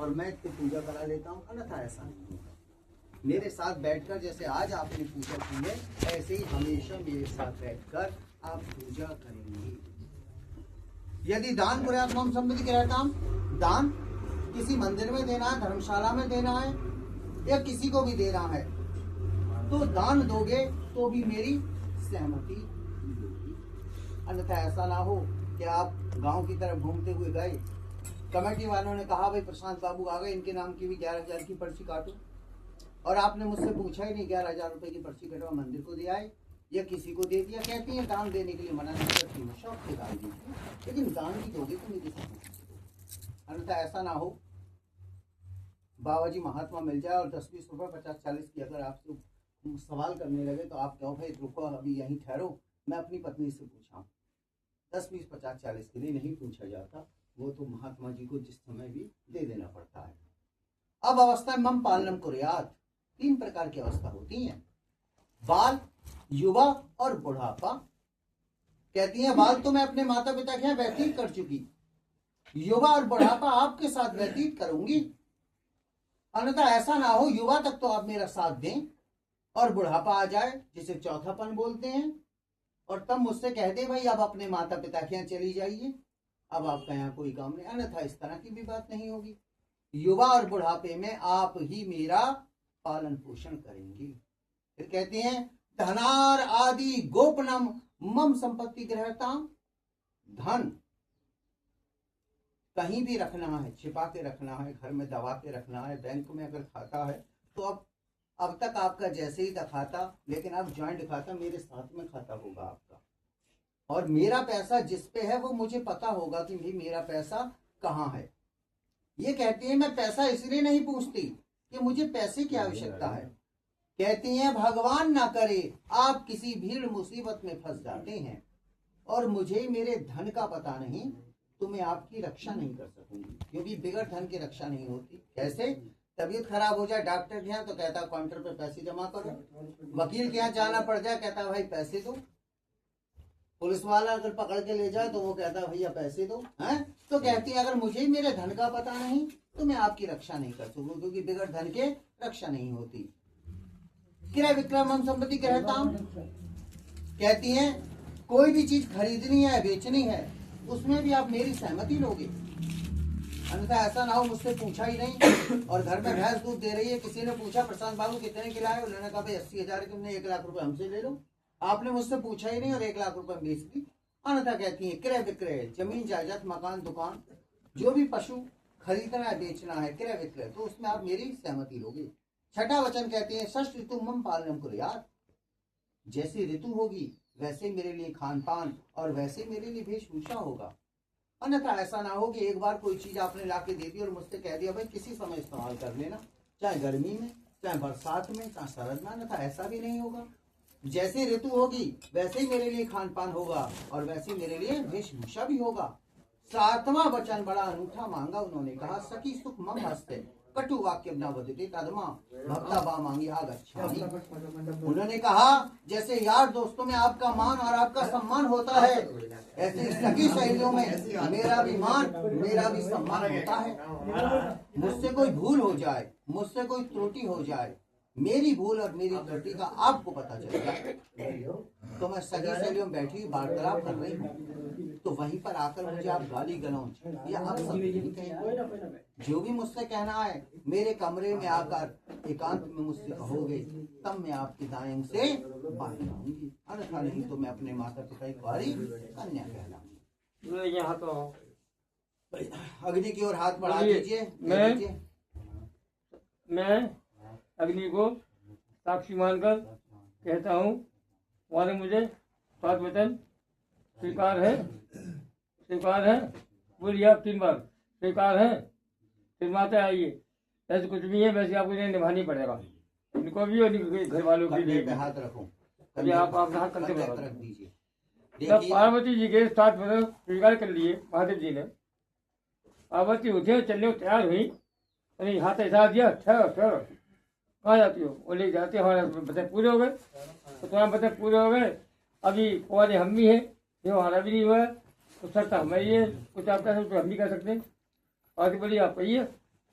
और मैं इसकी पूजा करा लेता हूँ, अन्यथा ऐसा नहीं होगा। मेरे साथ बैठकर जैसे आज आपने पूजा की है, ऐसे ही हमेशा मेरे साथ बैठकर आप पूजा करेंगे। यदि दान पर्याप्त मम सम्मति रहता, दान किसी मंदिर में देना है, धर्मशाला में देना है, या किसी को भी देना है, तो दान दोगे तो भी मेरी सहमति होगी। अन्यथा ऐसा ना हो कि आप गांव की तरफ घूमते हुए गए, कमेटी वालों ने कहा भाई प्रशांत बाबू आ गए, इनके नाम की भी 11,000 की पर्ची काटो, और आपने मुझसे पूछा ही नहीं 11,000 रुपए की पर्ची कटवा मंदिर को दे आए या किसी को दे दिया। कहती है दान देने के लिए मना नहीं करती हूँ, शौक से दान दीजिए, लेकिन दान भी दोगे तो मेरी सहमति से। अन्यथा ऐसा ना हो बाबा जी महात्मा मिल जाए और 10-20 रुपए 50-40 की अगर आपसे सवाल करने लगे तो आप कहो भाई रुको अभी यहीं ठहरो, मैं अपनी पत्नी से पूछा। 10-20 50-40 के लिए नहीं पूछा जाता, वो तो महात्मा जी को जिस समय भी दे देना पड़ता है। अब अवस्था मम पालनम कुर्यात, 3 प्रकार की अवस्था होती हैं, बाल, युवा और बुढ़ापा। कहती है बाल तो मैं अपने माता पिता के यहाँ व्यतीत कर चुकी, युवा और बुढ़ापा आपके साथ व्यतीत करूंगी। अन्यथा ऐसा ना हो युवा तक तो आप मेरा साथ दें और बुढ़ापा आ जाए जिसे चौथापन बोलते हैं, और तब मुझसे कह दे भाई अब अपने माता पिता के यहाँ चली जाइए, अब आपका यहाँ कोई काम नहीं। अन्यथा इस तरह की भी बात नहीं होगी। युवा और बुढ़ापे में आप ही मेरा पालन पोषण करेंगी। फिर कहते हैं धनार आदि गोपनम मम संपत्ति ग्रहता, धन कहीं भी रखना है, छिपा के रखना है, घर में दबा के रखना है, बैंक में अगर खाता है तो अब तक आपका जैसे ही था खाता, लेकिन अब ज्वाइंट खाता मेरे साथ में खाता होगा आपका, और मेरा पैसा जिस पे है वो मुझे पता होगा कि भाई मेरा पैसा कहाँ है। ये कहती है मैं पैसा इसलिए नहीं पूछती कि मुझे पैसे की आवश्यकता है, कहती हैं भगवान ना करे आप किसी भीड़ मुसीबत में फंस जाते हैं और मुझे मेरे धन का पता नहीं, तो मैं आपकी रक्षा नहीं कर सकूंगी, क्योंकि बिगड़ धन की रक्षा नहीं होती। कैसे? तबीयत खराब हो जाए डॉक्टर के यहाँ तो कहता काउंटर पे पैसे जमा करो, वकील के यहाँ जाना पड़ जाए कहता भाई पैसे दो, पुलिस वाला अगर पकड़ के ले जाए तो वो कहता भैया पैसे दो, हैं? तो कहती है अगर मुझे मेरे धन का पता नहीं तो मैं आपकी रक्षा नहीं कर सकूंगी, क्योंकि बिगड़ धन के रक्षा नहीं होती। क्रय विक्रय मम संपत्ति कहता हूं, कहती है कोई भी चीज खरीदनी है बेचनी है उसमें भी आप मेरी सहमति लोगे, अन्यथा ऐसा ना हो मुझसे पूछा ही नहीं और घर में भैंस दूध दे रही है, किसी ने पूछा प्रशांत बाबू कितने की लाए, उन्होंने कहा भाई 80,000 की, हमने 1 लाख रुपए हमसे ले लो, आपने मुझसे पूछा ही नहीं और 1 लाख रुपए बेच दी। अन्यथा कहती है क्रय विक्रय, जमीन जायदाद मकान दुकान जो भी पशु खरीदना है बेचना है क्रय विक्रय, तो उसमें आप मेरी सहमति लोगे। छठा वचन कहते हैं षष्ठ ऋतु मम पालनम कुर्यात्, जैसी ऋतु होगी वैसे मेरे लिए खान पान और वैसे मेरे लिए वेशभूषा होगा। अन्यथा ऐसा ना हो कि एक बार कोई चीज आपने लाके दे दी और मुझसे कह दिया भाई किसी समय इस्तेमाल कर लेना, चाहे गर्मी में चाहे बरसात में चाहे शरद में, अन्यथा ऐसा भी नहीं होगा। जैसी ऋतु होगी वैसे ही मेरे लिए खान पान होगा और वैसे मेरे लिए वेशभूषा भी होगा। 7वां वचन बड़ा अनूठा मांगा उन्होंने, कहा सखी सुख मम हस्ते कटु वाक्य न वदते तदमा भक्ता बा मांगी आगच्छामि। उन्होंने कहा जैसे यार दोस्तों में आपका मान और आपका सम्मान होता है, ऐसे सखी सहेलियों में मेरा भी मान मेरा भी सम्मान होता है। मुझसे कोई भूल हो जाए, मुझसे कोई त्रुटि हो जाए, मेरी भूल और मेरी त्रुटि का आपको पता चलेगा, तो मैं सगी सहेलियों में बैठी वार्तालाप कर रही हूँ, तो वहीं पर आकर मुझे आप गाली गलौज या आप सब नहीं कहेंगे। जो भी मुझसे कहना है मेरे कमरे में आकर एकांत में मुझसे कहोगे, तब मैं आपकी दाएं से बाएं आऊंगी, अन्यथा नहीं तो मैं अपने माता पिता की कुंवारी कन्या कहलाऊंगी। यहाँ तो अग्नि की ओर हाथ बढ़ा दीजिए। मैं अग्नि को साक्षी मानकर कहता हूँ तुम्हारे मुझे 7 वचन स्वीकार है, बोलिए आप 3 बार स्वीकार है, फिर माता आइए, ऐसे कुछ भी है वैसे आपको निभानी पड़ेगा, इनको भी और घर वालों के लिए। हाथ रखो, अभी आप हाथ करके रख दीजिए। जब पार्वती जी के 7 वचन स्वीकार कर लिए महादेव जी ने, पार्वती उठे चलने तैयार हुई, अरे हाथ ऐसा दिया, ठहरो कहाँ जाती हो, वो ले जाते हमारे बच्चे पूरे हो गए, तो तुम्हारे बच्चे पूरे हो गए, अभी कुंवारे हम भी हैं, ये हमारा भी नहीं हुआ है, तो शर्त हमारी है, कुछ आप कह सकते हम भी कह सकते हैं। और बोलिए आप कहिए।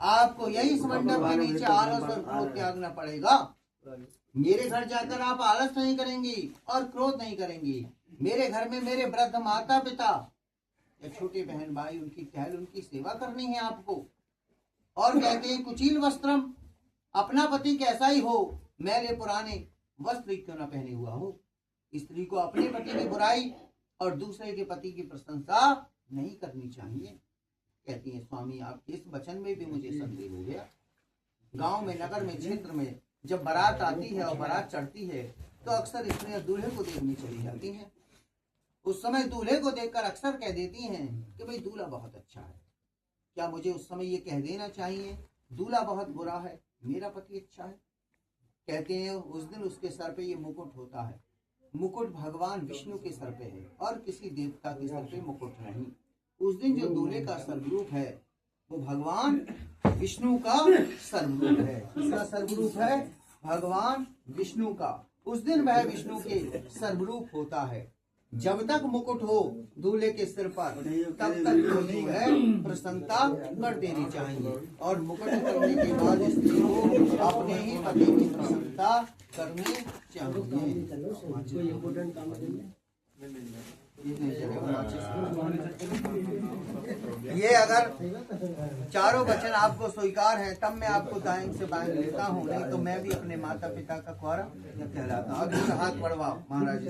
आपको यही इस मंडप के नीचे आलस और क्रोध त्यागना पड़ेगा। मेरे घर जाकर आप आलस नहीं करेंगी और क्रोध नहीं करेंगी। मेरे घर में मेरे वृद्ध माता पिता या छोटे बहन भाई उनकी टहल उनकी सेवा करनी है आपको। और कहते हैं कुचील वस्त्रम, अपना पति कैसा ही हो, मैले पुराने वस्त्र क्यों न पहने हुआ हो। स्त्री को अपने पति की बुराई और दूसरे के पति की प्रशंसा नहीं करनी चाहिए। कहती है स्वामी आपके इस वचन में भी मुझे संदेह हो गया। गांव में नगर में क्षेत्र में जब बारात आती है और बारात चढ़ती है तो अक्सर स्त्रियां दूल्हे को देखने चली जाती हैं। उस समय दूल्हे को देखकर अक्सर कह देती हैं कि भाई दूल्हा बहुत अच्छा है। क्या मुझे उस समय ये कह देना चाहिए दूल्हा बहुत बुरा है, मेरा पति अच्छा है? कहते हैं उस दिन उसके सर पे ये मुकुट होता है। मुकुट भगवान विष्णु के सर पे है और किसी देवता के सर पे मुकुट नहीं। उस दिन जो दूल्हे का सर्वरूप है वो भगवान विष्णु का सर्वरूप है। किसका सर्वरूप है? भगवान विष्णु का। उस दिन वह विष्णु के सर्वरूप होता है। जब तक मुकुट हो दूल्हे के सिर पर तब तक जो है प्रसन्नता कर देनी चाहिए। और मुकुट करने के बाद स्त्री को अपने ही पति की प्रसन्नता करनी चाहिए। ये अगर चारों वचन आपको स्वीकार है तब मैं आपको दाएं से बाएं लेता हूँ, नहीं तो मैं भी अपने माता पिता का कुंवारा कहलाता हूँ। हाथ बढ़वाओ महाराज।